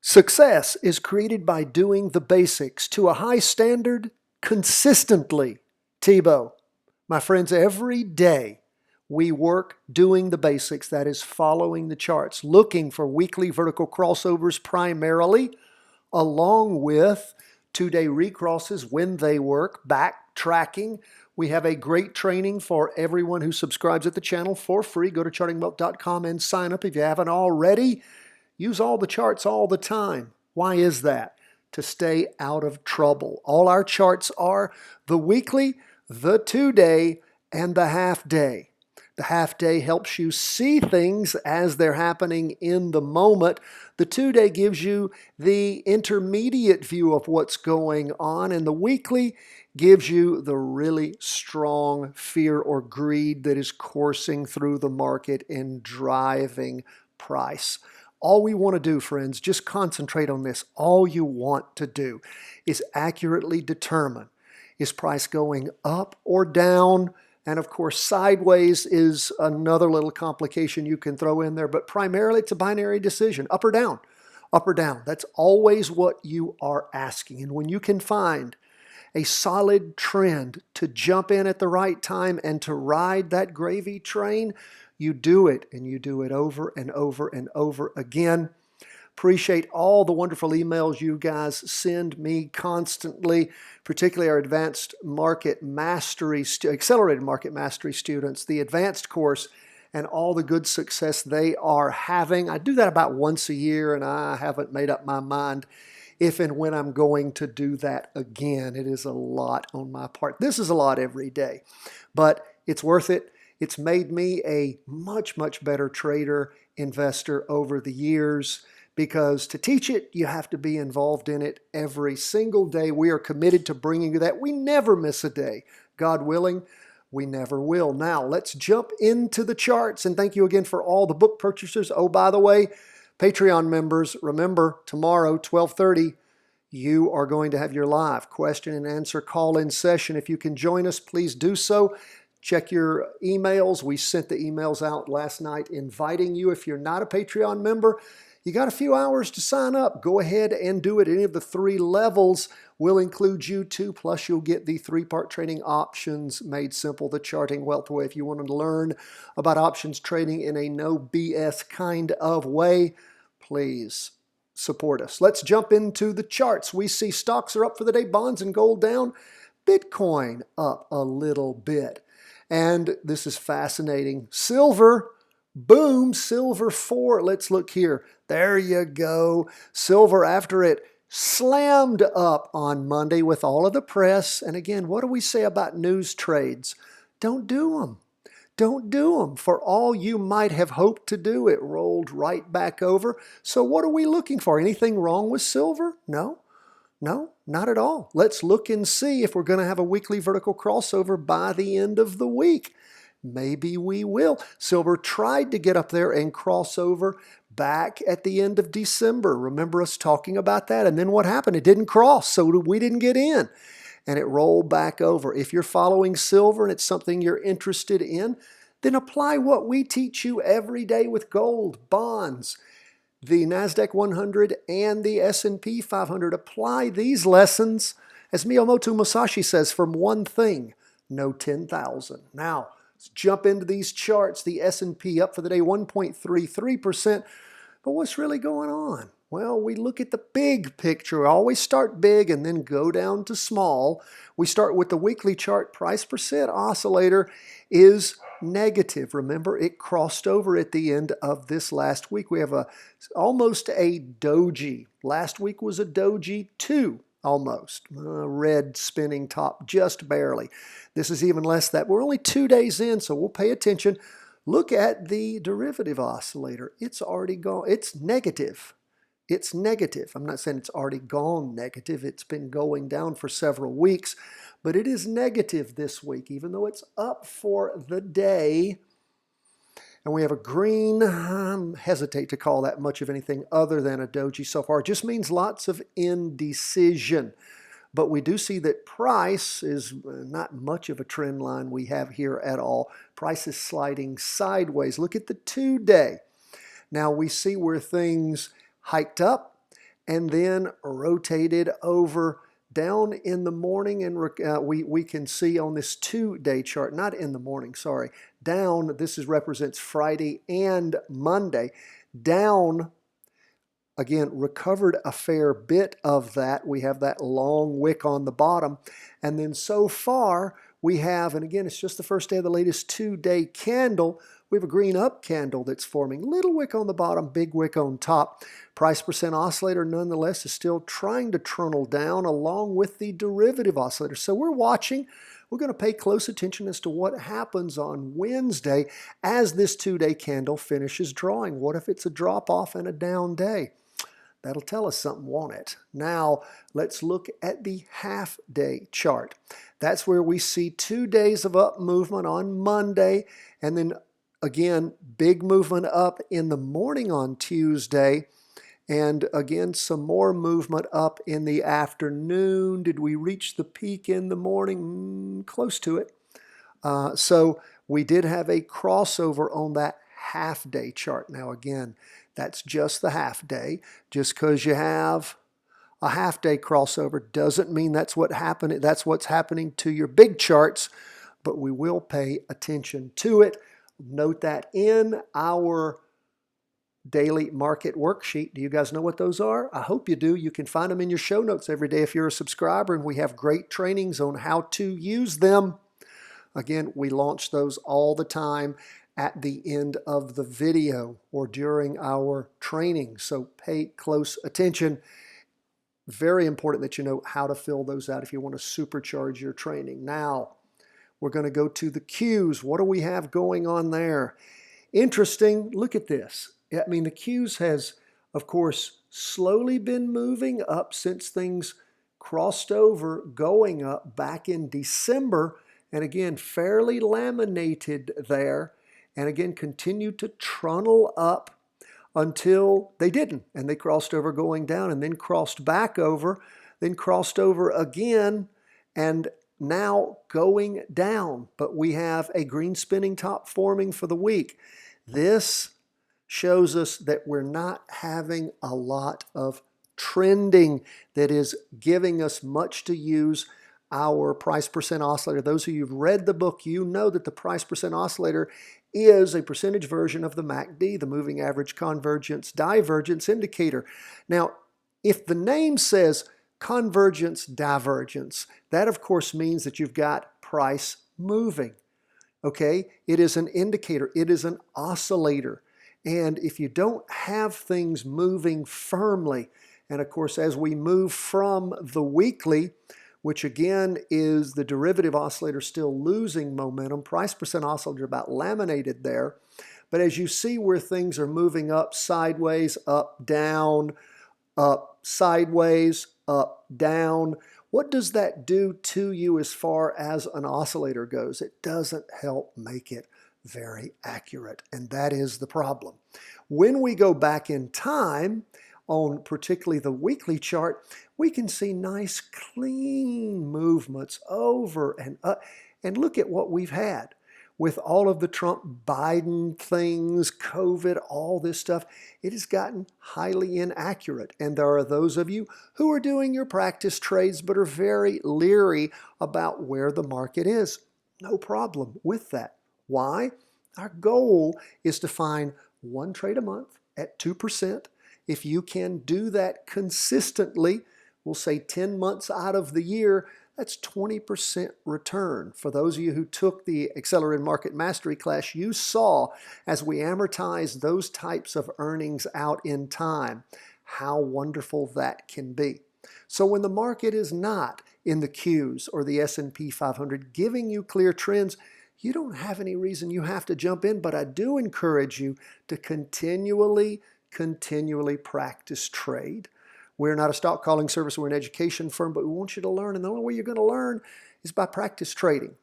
Success is created by doing the basics to a high standard consistently. Thibaut. My friends, every day we work doing the basics, that is following the charts, looking for weekly vertical crossovers primarily, along with two-day recrosses when they work, backtracking. We have a great training for everyone who subscribes at the channel for free. Go to chartingwealth.com and sign up if you haven't already. Use all the charts all the time. Why is that? To stay out of trouble. All our charts are the weekly, the two-day, and the half-day. The half-day helps you see things as they're happening in the moment. The two-day gives you the intermediate view of what's going on, and the weekly gives you the really strong fear or greed that is coursing through the market and driving price. All we want to do, friends, just concentrate on this. All you want to do is accurately determine, is price going up or down? And of course, sideways is another little complication you can throw in there, but primarily it's a binary decision, up or down, up or down. That's always what you are asking. And when you can find a solid trend to jump in at the right time and to ride that gravy train, you do it, and you do it over and over and over again. Appreciate all the wonderful emails you guys send me constantly, particularly our Advanced Market Mastery, Accelerated Market Mastery students, the advanced course, and all the good success they are having. I do that about once a year, and I haven't made up my mind if and when I'm going to do that again. It is a lot on my part. This is a lot every day, but it's worth it. It's made me a much, much better trader, investor over the years, because to teach it, you have to be involved in it every single day. We are committed to bringing you that. We never miss a day. God willing, we never will. Now, let's jump into the charts, and thank you again for all the book purchasers. Oh, by the way, Patreon members, remember, tomorrow, 12:30, you are going to have your live question and answer call-in session. If you can join us, please do so. Check your emails. We sent the emails out last night inviting you. If you're not a Patreon member, you got a few hours to sign up. Go ahead and do it. Any of the three levels will include you too. Plus, you'll get the three-part training Options Made Simple, the Charting Wealth way. If you want to learn about options trading in a no BS kind of way, please support us. Let's jump into the charts. We see stocks are up for the day, bonds and gold down, Bitcoin up a little bit. And this is fascinating. Silver, boom, silver 4. Let's look here. There you go. Silver, after it slammed up on Monday with all of the press. And again, what do we say about news trades? Don't do them. Don't do them. For all you might have hoped to do, it rolled right back over. So what are we looking for? Anything wrong with silver? No. No, not at all. Let's look and see if we're going to have a weekly vertical crossover by the end of the week. Maybe we will. Silver tried to get up there and cross over back at the end of December. Remember us talking about that? And then what happened? It didn't cross, so we didn't get in. And it rolled back over. If you're following silver and it's something you're interested in, then apply what we teach you every day with gold, bonds, the Nasdaq 100 and the S&P 500. Apply these lessons, as Miyamoto Musashi says, from one thing, know 10,000. Now, let's jump into these charts. The S&P up for the day 1.33%. But what's really going on? Well, we look at the big picture. We always start big and then go down to small. We start with the weekly chart. Price percent oscillator is negative. Remember, it crossed over at the end of this last week. We have almost a doji. Last week was a doji 2, almost. Red spinning top, just barely. This is even less than that. We're only 2 days in, so we'll pay attention. Look at the derivative oscillator. It's already gone. It's negative. It's negative. I'm not saying it's already gone negative. It's been going down for several weeks, but it is negative this week, even though it's up for the day. And we have a green, I hesitate to call that much of anything other than a doji so far. It just means lots of indecision. But we do see that price is not much of a trend line we have here at all. Price is sliding sideways. Look at the 2-day. Now we see where things hiked up and then rotated over down in the morning, and we can see on this 2-day chart, not in the morning, sorry, down, this represents Friday and Monday, down, again, recovered a fair bit of that. We have that long wick on the bottom, and then so far we have, and again, it's just the first day of the latest 2-day candle, we have a green up candle that's forming. Little wick on the bottom, big wick on top. Price percent oscillator, nonetheless, is still trying to trundle down along with the derivative oscillator. So we're watching. We're going to pay close attention as to what happens on Wednesday as this 2-day candle finishes drawing. What if it's a drop off and a down day? That'll tell us something, won't it? Now, let's look at the half-day chart. That's where we see 2 days of up movement on Monday, and then again, big movement up in the morning on Tuesday, and again, some more movement up in the afternoon. Did we reach the peak in the morning? Close to it. So we did have a crossover on that half-day chart. Now again, that's just the half-day. Just because you have a half-day crossover doesn't mean that's what's happening to your big charts, but we will pay attention to it. Note that in our daily market worksheet. Do you guys know what those are? I hope you do. You can find them in your show notes every day if you're a subscriber, and we have great trainings on how to use them. Again, we launch those all the time at the end of the video or during our training, so pay close attention. Very important that you know how to fill those out if you want to supercharge your training. Now, we're going to go to the Qs. What do we have going on there? Interesting. Look at this. I mean, the Qs has, of course, slowly been moving up since things crossed over, going up back in December, and again, fairly laminated there, and again, continued to trundle up until they didn't, and they crossed over going down, and then crossed back over, then crossed over again, and now going down. But we have a green spinning top forming for the week. This shows us that we're not having a lot of trending that is giving us much to use our price percent oscillator. Those of you who've read the book, you know that the price percent oscillator is a percentage version of the MACD, the moving average convergence divergence indicator. Now, if the name says convergence divergence, that of course means that you've got price moving. Okay, it is an indicator, it is an oscillator. And if you don't have things moving firmly, and of course as we move from the weekly, which again is the derivative oscillator still losing momentum, price percent oscillator about laminated there. But as you see where things are moving up, sideways, up, down, up, sideways, up, down, what does that do to you as far as an oscillator goes? It doesn't help make it very accurate, and that is the problem. When we go back in time, on particularly the weekly chart, we can see nice clean movements over and up. And look at what we've had with all of the Trump-Biden things, COVID, all this stuff. It has gotten highly inaccurate. And there are those of you who are doing your practice trades but are very leery about where the market is. No problem with that. Why? Our goal is to find one trade a month at 2%. If you can do that consistently, we'll say 10 months out of the year, that's 20% return. For those of you who took the Accelerated Market Mastery class, you saw as we amortize those types of earnings out in time, how wonderful that can be. So when the market is not in the Qs or the S&P 500 giving you clear trends, you don't have any reason you have to jump in, but I do encourage you to continually practice trade. We're not a stock calling service, we're an education firm, but we want you to learn, and the only way you're going to learn is by practice trading.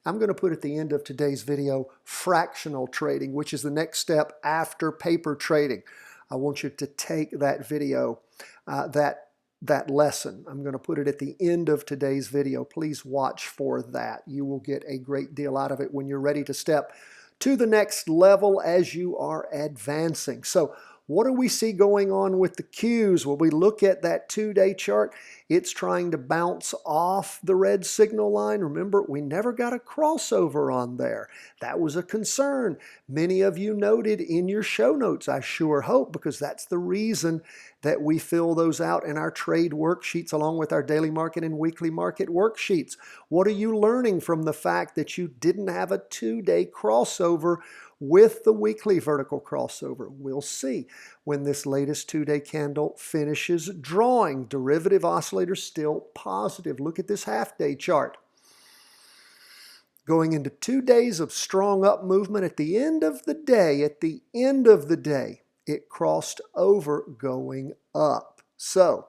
I'm going to put at the end of today's video fractional trading, which is the next step after paper trading. I want you to take that video, that lesson. I'm going to put it at the end of today's video. Please watch for that. You will get a great deal out of it when you're ready to step to the next level as you are advancing. So What do we see going on with the Qs? When we look at that 2-day chart, it's trying to bounce off the red signal line. Remember, we never got a crossover on there. That was a concern. Many of you noted in your show notes, I sure hope, because that's the reason that we fill those out in our trade worksheets along with our daily market and weekly market worksheets. What are you learning from the fact that you didn't have a 2-day crossover with the weekly vertical crossover? We'll see when this latest 2-day candle finishes drawing. Derivative oscillator still positive. Look at this half-day chart. Going into 2 days of strong up movement, at the end of the day, it crossed over going up. So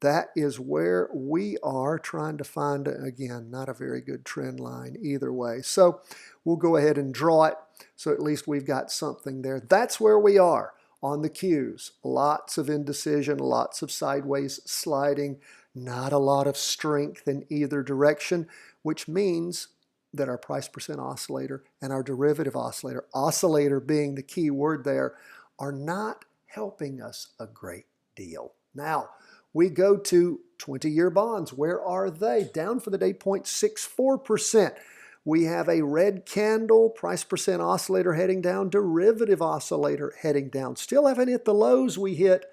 that is where we are trying to find, again, not a very good trend line either way. So we'll go ahead and draw it, so at least we've got something there. That's where we are on the Qs. Lots of indecision, lots of sideways sliding, not a lot of strength in either direction, which means that our price percent oscillator and our derivative oscillator being the key word there, are not helping us a great deal. Now, we go to 20-year bonds. Where are they? Down for the day, 0.64%. We have a red candle, price percent oscillator heading down, derivative oscillator heading down. Still haven't hit the lows we hit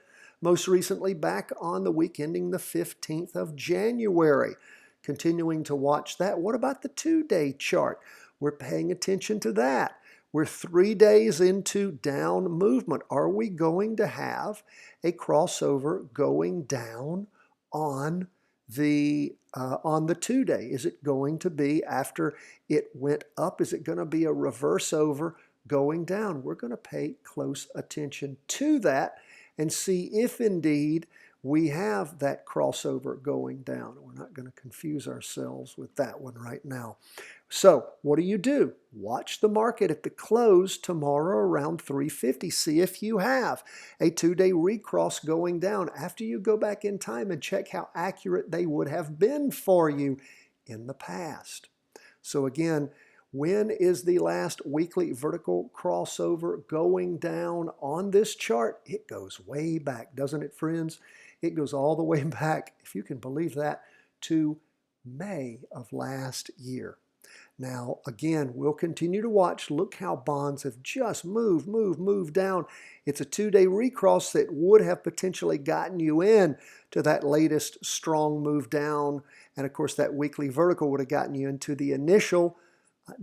most recently back on the week ending the 15th of January. Continuing to watch that. What about the 2-day chart? We're paying attention to that. We're 3 days into down movement. Are we going to have a crossover going down on the 2-day? Is it going to be, after it went up, is it going to be a reverse over going down? We're going to pay close attention to that and see if indeed we have that crossover going down. We're not going to confuse ourselves with that one right now. So what do? Watch the market at the close tomorrow around 350. See if you have a 2-day recross going down after you go back in time and check how accurate they would have been for you in the past. So again, when is the last weekly vertical crossover going down on this chart? It goes way back, doesn't it, friends? It goes all the way back, if you can believe that, to May of last year. Now, again, we'll continue to watch. Look how bonds have just moved down. It's a 2-day recross that would have potentially gotten you in to that latest strong move down. And of course, that weekly vertical would have gotten you into the initial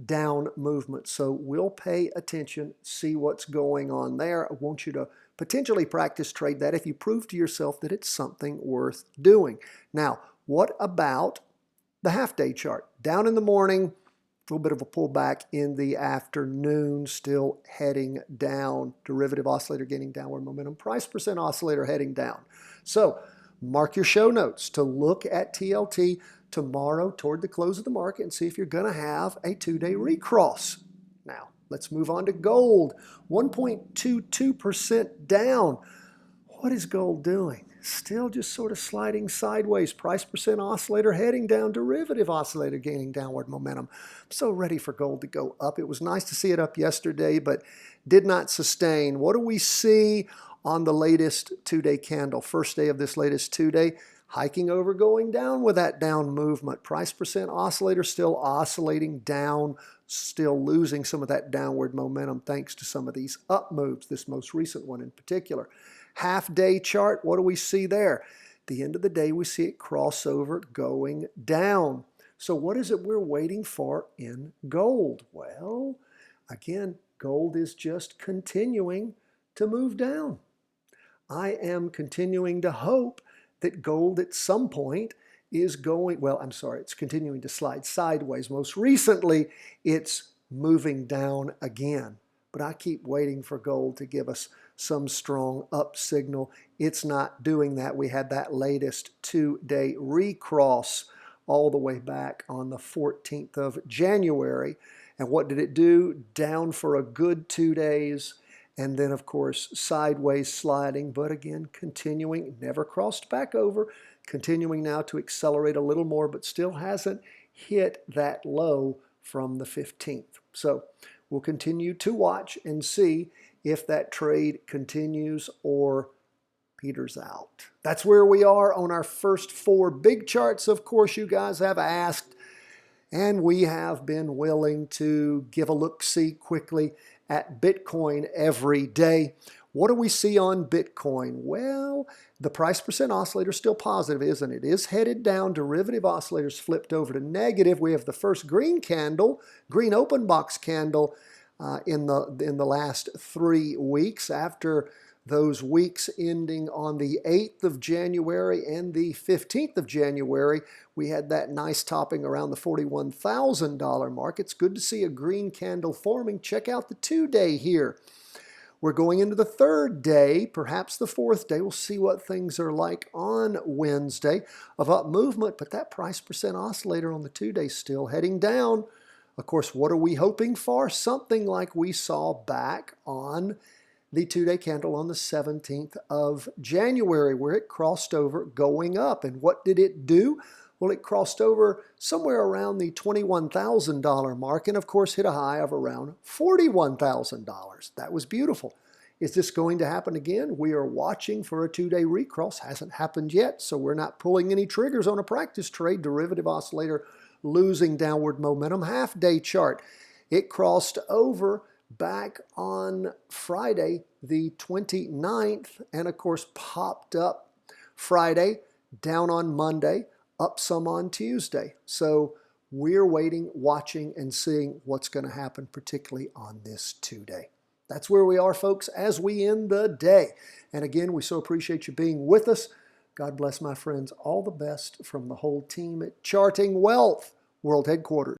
down movement. So we'll pay attention, see what's going on there. I want you to potentially practice trade that if you prove to yourself that it's something worth doing. Now, what about the half-day chart? Down in the morning, a little bit of a pullback in the afternoon, still heading down. Derivative oscillator gaining downward momentum. Price percent oscillator heading down. So mark your show notes to look at TLT tomorrow toward the close of the market and see if you're going to have a 2-day recross. Now, let's move on to gold. 1.22% down. What is gold doing? Still just sort of sliding sideways. Price percent oscillator heading down. Derivative oscillator gaining downward momentum. I'm so ready for gold to go up. It was nice to see it up yesterday, but did not sustain. What do we see on the latest 2-day candle? First day of this latest 2-day. Hiking over, going down with that down movement. Price percent oscillator still oscillating down, still losing some of that downward momentum thanks to some of these up moves, this most recent one in particular. Half-day chart, what do we see there? At the end of the day, we see it cross over going down. So what is it we're waiting for in gold? Well, again, gold is just continuing to move down. I am continuing to hope that gold at some point is going, it's continuing to slide sideways. Most recently, it's moving down again. But I keep waiting for gold to give us some strong up signal. It's not doing that. We had that latest 2-day recross all the way back on the 14th of January. And what did it do? Down for a good 2 days. And then, of course, sideways sliding, but again, continuing, never crossed back over, continuing now to accelerate a little more, but still hasn't hit that low from the 15th. So we'll continue to watch and see if that trade continues or peters out. That's where we are on our first 4 big charts. Of course, you guys have asked, and we have been willing to give a look-see quickly at Bitcoin every day. What do we see on Bitcoin? Well, the price percent oscillator is still positive, isn't it? It is headed down. Derivative oscillators flipped over to negative. We have the first green candle, green open box candle in the last 3 weeks, after those weeks ending on the 8th of January and the 15th of January. We had that nice topping around the $41,000 mark. It's good to see a green candle forming. Check out the 2-day here. We're going into the 3rd day, perhaps the 4th day. We'll see what things are like on Wednesday of up movement, but that price percent oscillator on the 2-day still heading down. Of course, what are we hoping for? Something like we saw back on the 2-day candle on the 17th of January, where it crossed over going up. And what did it do? Well, it crossed over somewhere around the $21,000 mark and, of course, hit a high of around $41,000. That was beautiful. Is this going to happen again? We are watching for a 2-day recross. Hasn't happened yet, so we're not pulling any triggers on a practice trade. Derivative oscillator losing downward momentum. Half-day chart. It crossed over back on Friday, the 29th, and, of course, popped up Friday, down on Monday, up some on Tuesday. So we're waiting, watching, and seeing what's going to happen, particularly on this 2-day. That's where we are, folks, as we end the day. And again, we so appreciate you being with us. God bless, my friends. All the best from the whole team at Charting Wealth World Headquarters.